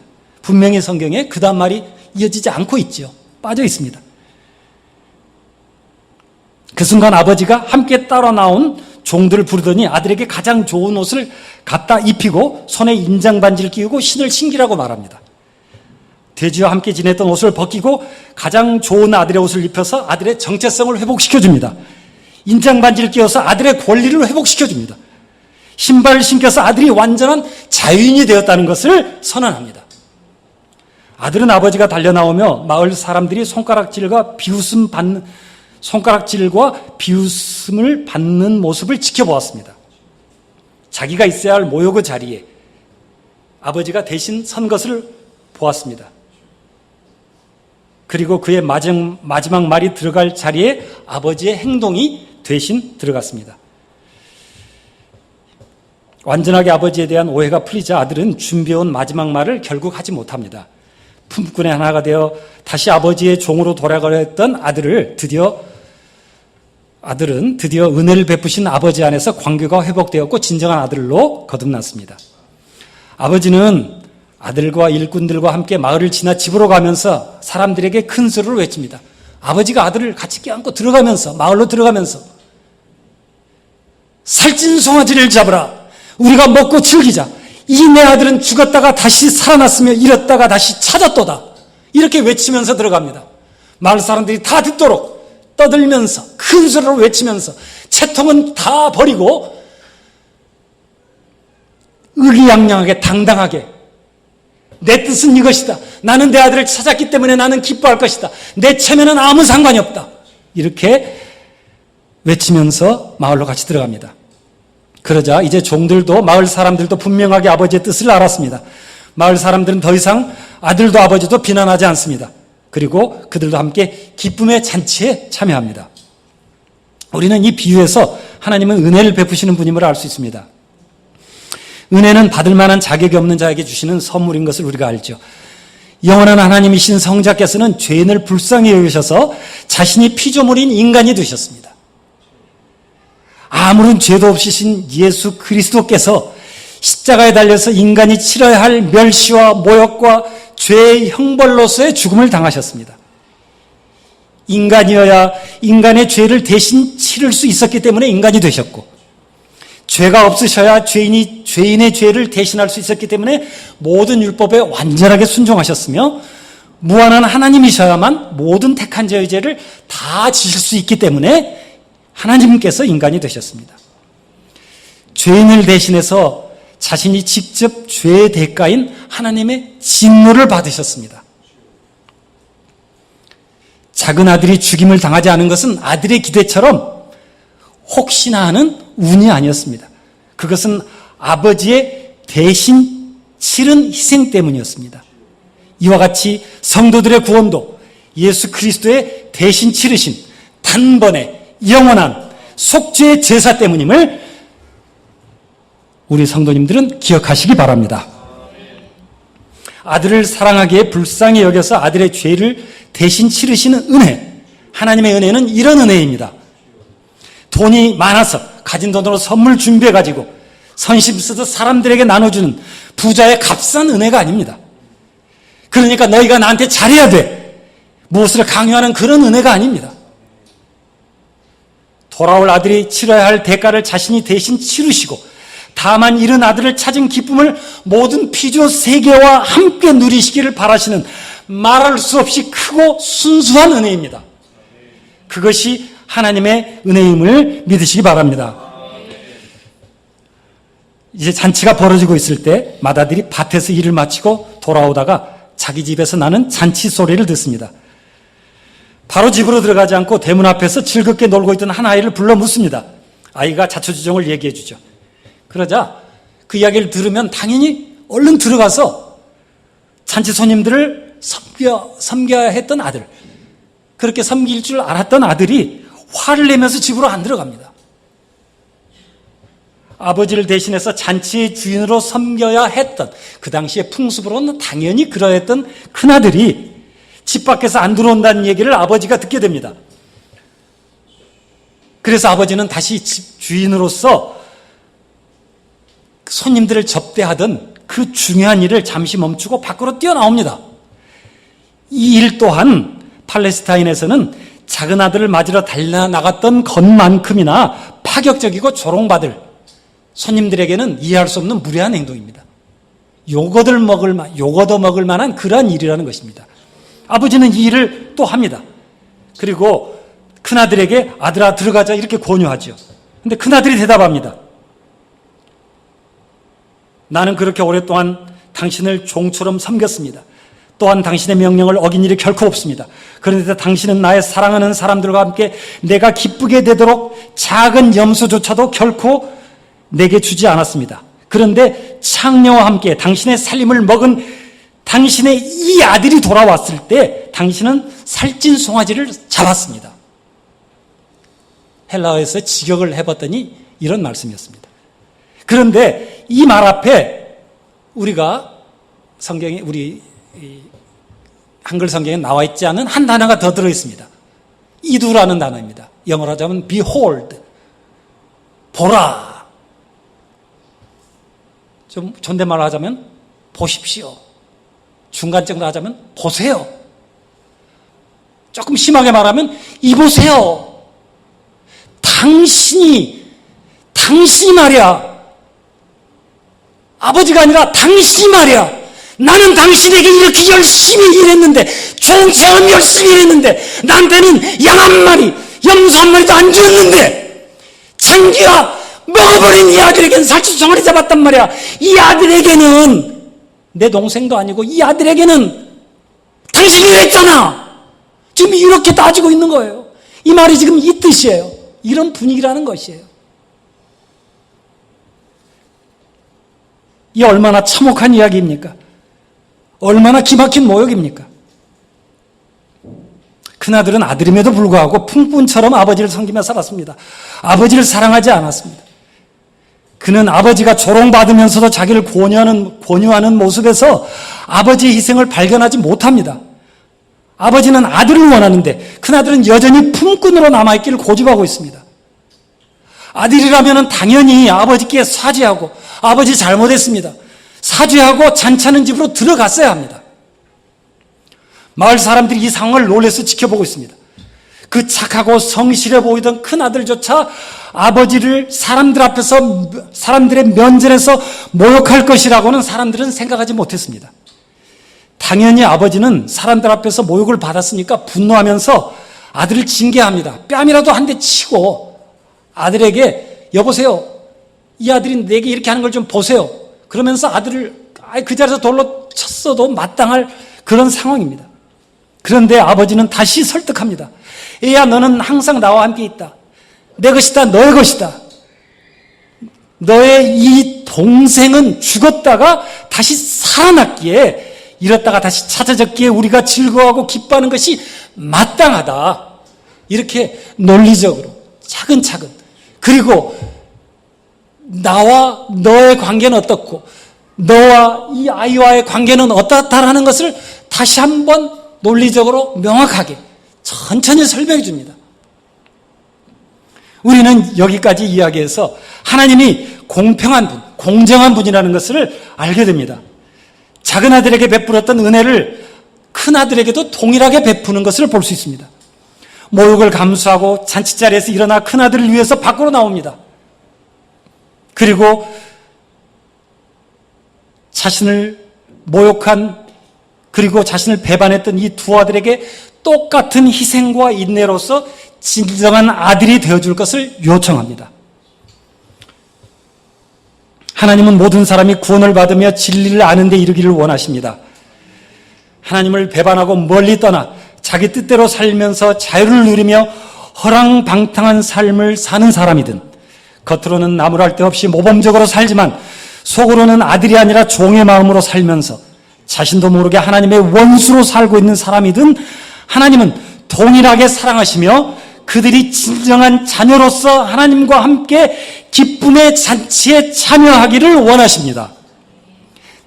분명히 성경에 그 다음 말이 이어지지 않고 있죠. 빠져 있습니다. 그 순간 아버지가 함께 따라 나온 종들을 부르더니 아들에게 가장 좋은 옷을 갖다 입히고 손에 인장반지를 끼우고 신을 신기라고 말합니다. 돼지와 함께 지냈던 옷을 벗기고 가장 좋은 아들의 옷을 입혀서 아들의 정체성을 회복시켜줍니다. 인장반지를 끼워서 아들의 권리를 회복시켜줍니다. 신발을 신겨서 아들이 완전한 자유인이 되었다는 것을 선언합니다. 아들은 아버지가 달려나오며 마을 사람들이 손가락질과 비웃음을 받는 모습을 지켜보았습니다. 자기가 있어야 할 모욕의 자리에 아버지가 대신 선 것을 보았습니다. 그리고 그의 마지막 말이 들어갈 자리에 아버지의 행동이 대신 들어갔습니다. 완전하게 아버지에 대한 오해가 풀리자 아들은 준비해온 마지막 말을 결국 하지 못합니다. 품꾼의 하나가 되어 다시 아버지의 종으로 돌아가려 했던 아들은 드디어 은혜를 베푸신 아버지 안에서 관계가 회복되었고 진정한 아들로 거듭났습니다. 아버지는 아들과 일꾼들과 함께 마을을 지나 집으로 가면서 사람들에게 큰 소리로 외칩니다. 아버지가 아들을 같이 껴안고 들어가면서, 마을로 들어가면서, 살찐 송아지를 잡으라. 우리가 먹고 즐기자. 이 내 아들은 죽었다가 다시 살아났으며 잃었다가 다시 찾았도다. 이렇게 외치면서 들어갑니다. 마을 사람들이 다 듣도록 떠들면서 큰 소리로 외치면서 채통은 다 버리고 의기양양하게 당당하게 내 뜻은 이것이다. 나는 내 아들을 찾았기 때문에 나는 기뻐할 것이다. 내 체면은 아무 상관이 없다. 이렇게 외치면서 마을로 같이 들어갑니다. 그러자 이제 종들도 마을 사람들도 분명하게 아버지의 뜻을 알았습니다. 마을 사람들은 더 이상 아들도 아버지도 비난하지 않습니다. 그리고 그들도 함께 기쁨의 잔치에 참여합니다. 우리는 이 비유에서 하나님은 은혜를 베푸시는 분임을 알 수 있습니다. 은혜는 받을 만한 자격이 없는 자에게 주시는 선물인 것을 우리가 알죠. 영원한 하나님이신 성자께서는 죄인을 불쌍히 여기셔서 자신이 피조물인 인간이 되셨습니다. 아무런 죄도 없으신 예수 그리스도께서 십자가에 달려서 인간이 치러야 할 멸시와 모욕과 죄의 형벌로서의 죽음을 당하셨습니다. 인간이어야 인간의 죄를 대신 치를 수 있었기 때문에 인간이 되셨고, 죄가 없으셔야 죄인의 죄를 대신할 수 있었기 때문에 모든 율법에 완전하게 순종하셨으며, 무한한 하나님이셔야만 모든 택한 자의 죄를 다 지실 수 있기 때문에 하나님께서 인간이 되셨습니다. 죄인을 대신해서 자신이 직접 죄의 대가인 하나님의 진노를 받으셨습니다. 작은 아들이 죽임을 당하지 않은 것은 아들의 기대처럼 혹시나 하는 운이 아니었습니다. 그것은 아버지의 대신 치른 희생 때문이었습니다. 이와 같이 성도들의 구원도 예수 그리스도의 대신 치르신 단번에 영원한 속죄의 제사 때문임을 우리 성도님들은 기억하시기 바랍니다. 아들을 사랑하기에 불쌍히 여겨서 아들의 죄를 대신 치르시는 은혜, 하나님의 은혜는 이런 은혜입니다. 돈이 많아서 가진 돈으로 선물 준비해가지고 선심 쓰듯 사람들에게 나눠주는 부자의 값싼 은혜가 아닙니다. 그러니까 너희가 나한테 잘해야 돼, 무엇을 강요하는 그런 은혜가 아닙니다. 돌아올 아들이 치러야 할 대가를 자신이 대신 치르시고 다만 이런 아들을 찾은 기쁨을 모든 피조 세계와 함께 누리시기를 바라시는 말할 수 없이 크고 순수한 은혜입니다. 그것이 하나님의 은혜임을 믿으시기 바랍니다. 이제 잔치가 벌어지고 있을 때 맏아들이 밭에서 일을 마치고 돌아오다가 자기 집에서 나는 잔치 소리를 듣습니다. 바로 집으로 들어가지 않고 대문 앞에서 즐겁게 놀고 있던 한 아이를 불러 묻습니다. 아이가 자초지종을 얘기해 주죠. 그러자 그 이야기를 들으면 당연히 얼른 들어가서 잔치 손님들을 섬겨야 했던 아들, 그렇게 섬길 줄 알았던 아들이 화를 내면서 집으로 안 들어갑니다. 아버지를 대신해서 잔치의 주인으로 섬겨야 했던, 그 당시의 풍습으로는 당연히 그러했던 큰아들이 집 밖에서 안 들어온다는 얘기를 아버지가 듣게 됩니다. 그래서 아버지는 다시 집 주인으로서 손님들을 접대하던 그 중요한 일을 잠시 멈추고 밖으로 뛰어나옵니다. 이 일 또한 팔레스타인에서는 작은 아들을 맞으러 달려나갔던 것만큼이나 파격적이고 조롱받을, 손님들에게는 이해할 수 없는 무례한 행동입니다. 욕얻어 먹을 만한 그러한 일이라는 것입니다. 아버지는 이 일을 또 합니다. 그리고 큰아들에게 아들아 들어가자 이렇게 권유하죠. 그런데 큰아들이 대답합니다. 나는 그렇게 오랫동안 당신을 종처럼 섬겼습니다. 또한 당신의 명령을 어긴 일이 결코 없습니다. 그런데 당신은 나의 사랑하는 사람들과 함께 내가 기쁘게 되도록 작은 염소조차도 결코 내게 주지 않았습니다. 그런데 창녀와 함께 당신의 살림을 먹은 당신의 이 아들이 돌아왔을 때 당신은 살찐 송아지를 잡았습니다. 헬라어에서 직역을 해봤더니 이런 말씀이었습니다. 그런데 이 말 앞에 우리가 성경에, 우리 한글 성경에 나와 있지 않은 한 단어가 더 들어있습니다. 이두라는 단어입니다. 영어로 하자면 behold, 보라. 좀 존댓말로 하자면 보십시오. 중간적으로 하자면 보세요. 조금 심하게 말하면 이보세요. 당신이 말이야. 아버지가 아니라 당신이 말이야. 나는 당신에게 이렇게 열심히 일했는데, 종처럼 열심히 일했는데, 나한테는 양 한 마리, 염소 한 마리도 안 줬는데, 창기가 먹어버린 이 아들에게는 살찐 송아리 잡았단 말이야. 이 아들에게는, 내 동생도 아니고 이 아들에게는 당신이 이랬잖아. 지금 이렇게 따지고 있는 거예요. 이 말이 지금 이 뜻이에요. 이런 분위기라는 것이에요. 이 얼마나 참혹한 이야기입니까? 얼마나 기막힌 모욕입니까? 큰아들은 아들임에도 불구하고 풍분처럼 아버지를 섬기며 살았습니다. 아버지를 사랑하지 않았습니다. 그는 아버지가 조롱받으면서도 자기를 권유하는 모습에서 아버지의 희생을 발견하지 못합니다. 아버지는 아들을 원하는데 큰아들은 여전히 품꾼으로 남아있기를 고집하고 있습니다. 아들이라면 당연히 아버지께 사죄하고 아버지 잘못했습니다. 사죄하고 잔치하는 집으로 들어갔어야 합니다. 마을 사람들이 이 상황을 놀라서 지켜보고 있습니다. 그 착하고 성실해 보이던 큰아들조차 아버지를 사람들의 면전에서 모욕할 것이라고는 사람들은 생각하지 못했습니다. 당연히 아버지는 사람들 앞에서 모욕을 받았으니까 분노하면서 아들을 징계합니다. 뺨이라도 한 대 치고 아들에게 여보세요. 이 아들이 내게 이렇게 하는 걸 좀 보세요. 그러면서 아들을 그 자리에서 돌로 쳤어도 마땅할 그런 상황입니다. 그런데 아버지는 다시 설득합니다. 애야, 너는 항상 나와 함께 있다. 내 것이다, 너의 것이다. 너의 이 동생은 죽었다가 다시 살아났기에, 잃었다가 다시 찾아졌기에 우리가 즐거워하고 기뻐하는 것이 마땅하다. 이렇게 논리적으로 차근차근, 그리고 나와 너의 관계는 어떻고 너와 이 아이와의 관계는 어떻다라는 것을 다시 한번 논리적으로 명확하게 천천히 설명해 줍니다. 우리는 여기까지 이야기해서 하나님이 공평한 분, 공정한 분이라는 것을 알게 됩니다. 작은 아들에게 베풀었던 은혜를 큰 아들에게도 동일하게 베푸는 것을 볼 수 있습니다. 모욕을 감수하고 잔치자리에서 일어나 큰 아들을 위해서 밖으로 나옵니다. 그리고 자신을 모욕한 그리고 자신을 배반했던 이 두 아들에게 똑같은 희생과 인내로서 진정한 아들이 되어줄 것을 요청합니다. 하나님은 모든 사람이 구원을 받으며 진리를 아는 데 이르기를 원하십니다. 하나님을 배반하고 멀리 떠나 자기 뜻대로 살면서 자유를 누리며 허랑방탕한 삶을 사는 사람이든, 겉으로는 나무랄 데 없이 모범적으로 살지만 속으로는 아들이 아니라 종의 마음으로 살면서 자신도 모르게 하나님의 원수로 살고 있는 사람이든, 하나님은 동일하게 사랑하시며 그들이 진정한 자녀로서 하나님과 함께 기쁨의 잔치에 참여하기를 원하십니다.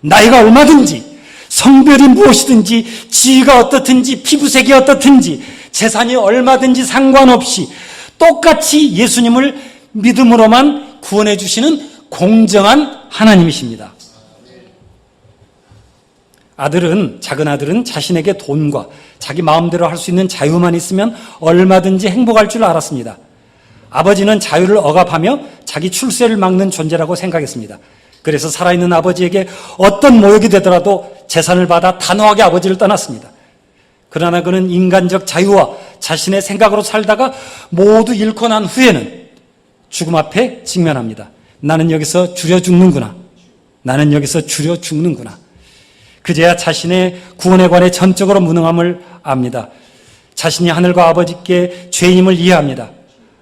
나이가 얼마든지, 성별이 무엇이든지, 지위가 어떻든지, 피부색이 어떻든지, 재산이 얼마든지 상관없이 똑같이 예수님을 믿음으로만 구원해 주시는 공정한 하나님이십니다. 작은 아들은 자신에게 돈과 자기 마음대로 할 수 있는 자유만 있으면 얼마든지 행복할 줄 알았습니다. 아버지는 자유를 억압하며 자기 출세를 막는 존재라고 생각했습니다. 그래서 살아있는 아버지에게 어떤 모욕이 되더라도 재산을 받아 단호하게 아버지를 떠났습니다. 그러나 그는 인간적 자유와 자신의 생각으로 살다가 모두 잃고 난 후에는 죽음 앞에 직면합니다. 나는 여기서 줄여 죽는구나. 나는 여기서 줄여 죽는구나. 그제야 자신의 구원에 관해 전적으로 무능함을 압니다. 자신이 하늘과 아버지께 죄임을 이해합니다.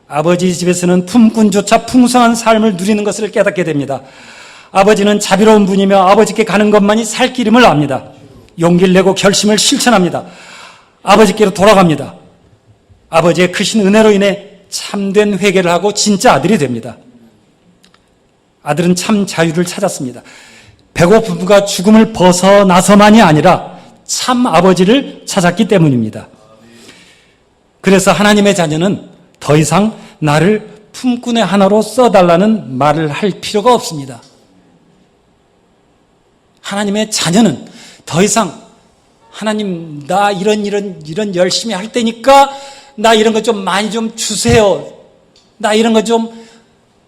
아버지 집에서는 품꾼조차 풍성한 삶을 누리는 것을 깨닫게 됩니다. 아버지는 자비로운 분이며 아버지께 가는 것만이 살 길임을 압니다. 용기를 내고 결심을 실천합니다. 아버지께로 돌아갑니다. 아버지의 크신 은혜로 인해 참된 회개를 하고 진짜 아들이 됩니다. 아들은 참 자유를 찾았습니다. 배고픔과 죽음을 벗어나서만이 아니라 참 아버지를 찾았기 때문입니다. 그래서 하나님의 자녀는 더 이상 나를 품꾼의 하나로 써달라는 말을 할 필요가 없습니다. 하나님의 자녀는 더 이상 하나님, 나 이런 열심히 할 테니까 나 이런 거 좀 많이 좀 주세요. 나 이런 거 좀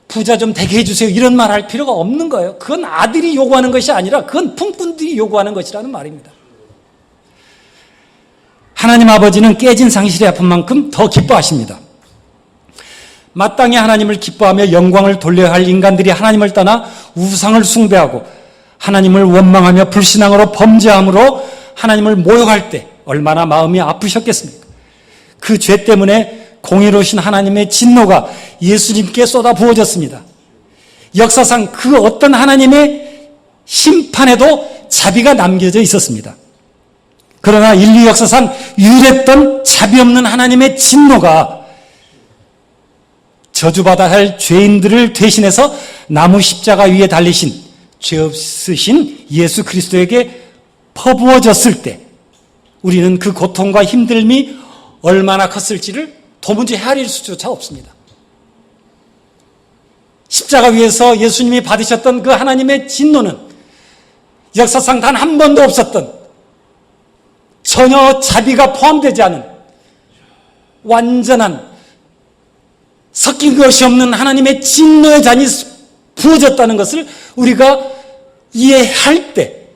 부자 좀 되게 해주세요. 이런 말 할 필요가 없는 거예요. 그건 아들이 요구하는 것이 아니라 그건 품꾼들이 요구하는 것이라는 말입니다. 하나님 아버지는 깨진 상실의 아픈 만큼 더 기뻐하십니다. 마땅히 하나님을 기뻐하며 영광을 돌려야 할 인간들이 하나님을 떠나 우상을 숭배하고 하나님을 원망하며 불신앙으로 범죄함으로 하나님을 모욕할 때 얼마나 마음이 아프셨겠습니까? 그 죄 때문에 공의로우신 하나님의 진노가 예수님께 쏟아 부어졌습니다. 역사상 그 어떤 하나님의 심판에도 자비가 남겨져 있었습니다. 그러나 인류 역사상 유일했던 자비 없는 하나님의 진노가 저주받아야 할 죄인들을 대신해서 나무 십자가 위에 달리신 죄 없으신 예수 그리스도에게 퍼부어졌을 때 우리는 그 고통과 힘듦이 얼마나 컸을지를 도무지 헤아릴 수조차 없습니다. 십자가 위에서 예수님이 받으셨던 그 하나님의 진노는 역사상 단 한 번도 없었던 전혀 자비가 포함되지 않은 완전한 섞인 것이 없는 하나님의 진노의 잔이 부어졌다는 것을 우리가 이해할 때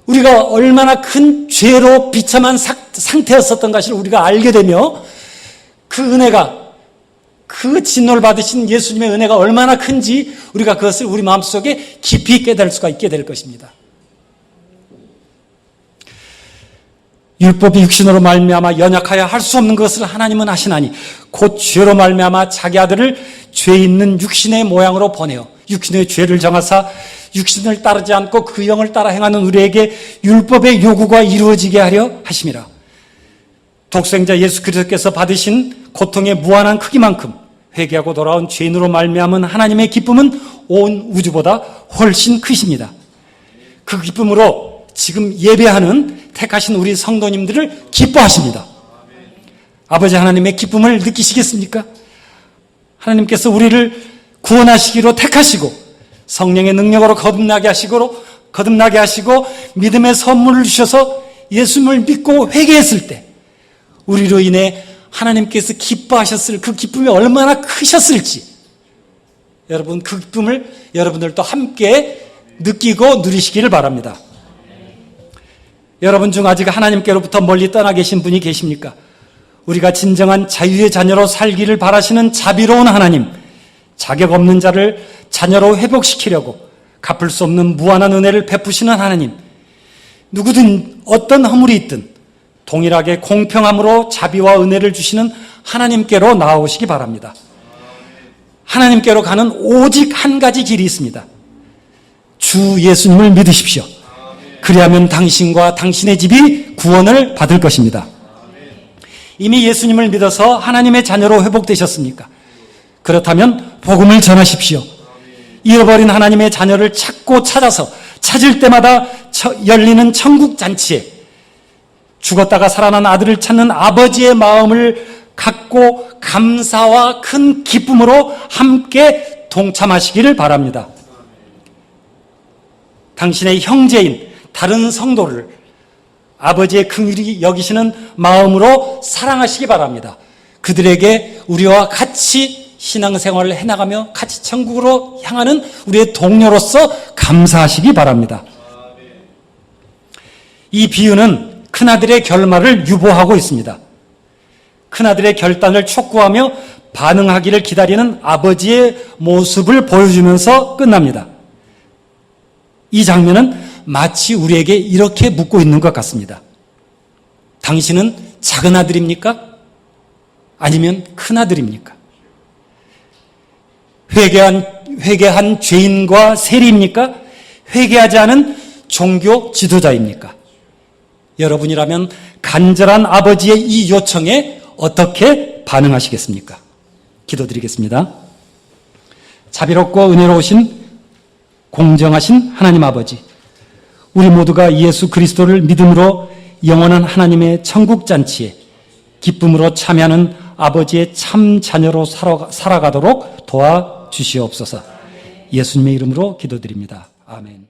우리가 얼마나 큰 죄로 비참한 상태였었던 것을 우리가 알게 되며 그 은혜가, 그 진노를 받으신 예수님의 은혜가 얼마나 큰지 우리가 그것을 우리 마음속에 깊이 깨달을 수가 있게 될 것입니다. 율법이 육신으로 말미암아 연약하여 할 수 없는 것을 하나님은 하시나니 곧 죄로 말미암아 자기 아들을 죄 있는 육신의 모양으로 보내어 육신의 죄를 정하사 육신을 따르지 않고 그 영을 따라 행하는 우리에게 율법의 요구가 이루어지게 하려 하심이라. 독생자 예수 그리스도께서 받으신 고통의 무한한 크기만큼 회개하고 돌아온 죄인으로 말미암은 하나님의 기쁨은 온 우주보다 훨씬 크십니다. 그 기쁨으로 지금 예배하는 택하신 우리 성도님들을 기뻐하십니다. 아버지 하나님의 기쁨을 느끼시겠습니까? 하나님께서 우리를 구원하시기로 택하시고 성령의 능력으로 거듭나게 하시고 믿음의 선물을 주셔서 예수님을 믿고 회개했을 때 우리로 인해 하나님께서 기뻐하셨을 그 기쁨이 얼마나 크셨을지 여러분 그 기쁨을 여러분들도 함께 느끼고 누리시기를 바랍니다. 여러분 중 아직 하나님께로부터 멀리 떠나 계신 분이 계십니까? 우리가 진정한 자유의 자녀로 살기를 바라시는 자비로운 하나님, 자격 없는 자를 자녀로 회복시키려고 갚을 수 없는 무한한 은혜를 베푸시는 하나님, 누구든 어떤 허물이 있든 동일하게 공평함으로 자비와 은혜를 주시는 하나님께로 나아오시기 바랍니다. 하나님께로 가는 오직 한 가지 길이 있습니다. 주 예수님을 믿으십시오. 그리하면 당신과 당신의 집이 구원을 받을 것입니다. 이미 예수님을 믿어서 하나님의 자녀로 회복되셨습니까? 그렇다면 복음을 전하십시오. 잃어버린 하나님의 자녀를 찾고 찾아서 찾을 때마다 열리는 천국 잔치에 죽었다가 살아난 아들을 찾는 아버지의 마음을 갖고 감사와 큰 기쁨으로 함께 동참하시기를 바랍니다. 당신의 형제인 다른 성도를 아버지의 긍휼히 여기시는 마음으로 사랑하시기 바랍니다. 그들에게 우리와 같이 신앙생활을 해나가며 같이 천국으로 향하는 우리의 동료로서 감사하시기 바랍니다. 이 비유는 큰아들의 결말을 유보하고 있습니다. 큰아들의 결단을 촉구하며 반응하기를 기다리는 아버지의 모습을 보여주면서 끝납니다. 이 장면은 마치 우리에게 이렇게 묻고 있는 것 같습니다. 당신은 작은 아들입니까? 아니면 큰 아들입니까? 회개한 죄인과 세리입니까? 회개하지 않은 종교 지도자입니까? 여러분이라면 간절한 아버지의 이 요청에 어떻게 반응하시겠습니까? 기도드리겠습니다. 자비롭고 은혜로우신 공정하신 하나님 아버지, 우리 모두가 예수 그리스도를 믿음으로 영원한 하나님의 천국 잔치에 기쁨으로 참여하는 아버지의 참 자녀로 살아가도록 도와주시옵소서. 예수님의 이름으로 기도드립니다. 아멘.